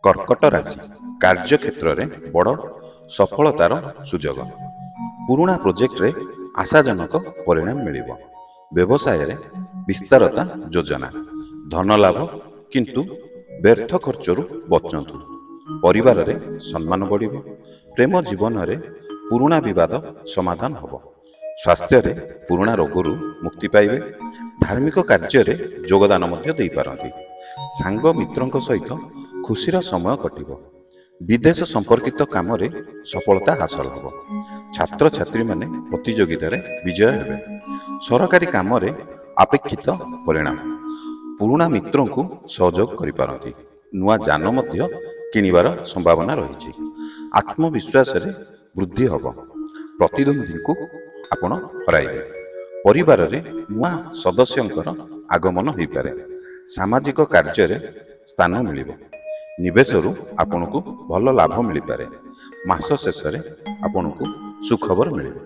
କର୍କଟ ରାଶି କାର୍ଯ୍ୟକ୍ଷେତ୍ରରେ ବଡ଼ ସଫଳତାର ସୁଯୋଗ। ପୁରୁଣା ପ୍ରୋଜେକ୍ଟରେ ଆଶାଜନକ ପରିଣାମ ମିଳିବ। ବ୍ୟବସାୟରେ ବିସ୍ତାରତା ଯୋଜନା। ଧନ ଲାଭ, କିନ୍ତୁ ବ୍ୟର୍ଥ ଖର୍ଚ୍ଚରୁ ବଞ୍ଚନ୍ତୁ। ପରିବାରରେ ସମ୍ମାନ ବଢ଼ିବ। ପ୍ରେମ ଜୀବନରେ ପୁରୁଣା ବିବାଦ ସମାଧାନ ହେବ। ସ୍ୱାସ୍ଥ୍ୟରେ ପୁରୁଣା ରୋଗରୁ ମୁକ୍ତି ପାଇବେ। ଧାର୍ମିକ କାର୍ଯ୍ୟରେ ଯୋଗଦାନ ମଧ୍ୟ ଦେଇପାରନ୍ତି। ସାଙ୍ଗ ମିତ୍ରଙ୍କ ସହିତ ଖୁସିର ସମୟ କଟିବ। ବିଦେଶ ସମ୍ପର୍କିତ କାମରେ ସଫଳତା ହାସଲ ହେବ। ଛାତ୍ରଛାତ୍ରୀମାନେ ପ୍ରତିଯୋଗିତାରେ ବିଜୟ ହେବେ। ସରକାରୀ କାମରେ ଆପେକ୍ଷିତ ପରିଣାମ। ପୁରୁଣା ମିତ୍ରଙ୍କୁ ସହଯୋଗ କରିପାରନ୍ତି। ନୂଆ ଯାନ ମଧ୍ୟ କିଣିବାର ସମ୍ଭାବନା ରହିଛି। ଆତ୍ମବିଶ୍ୱାସରେ ବୃଦ୍ଧି ହେବ। ପ୍ରତିଦ୍ୱନ୍ଦ୍ୱୀଙ୍କୁ ଆପଣ ହରାଇବେ। ପରିବାରରେ ନୂଆ ସଦସ୍ୟଙ୍କର ଆଗମନ ହୋଇପାରେ। ସାମାଜିକ କାର୍ଯ୍ୟରେ ସ୍ଥାନ ମିଳିବ। ନିବେଶରୁ ଆପଣଙ୍କୁ ଭଲ ଲାଭ ମିଳିପାରେ। ମାସ ଶେଷରେ ଆପଣଙ୍କୁ ସୁଖବର ମିଳିବ।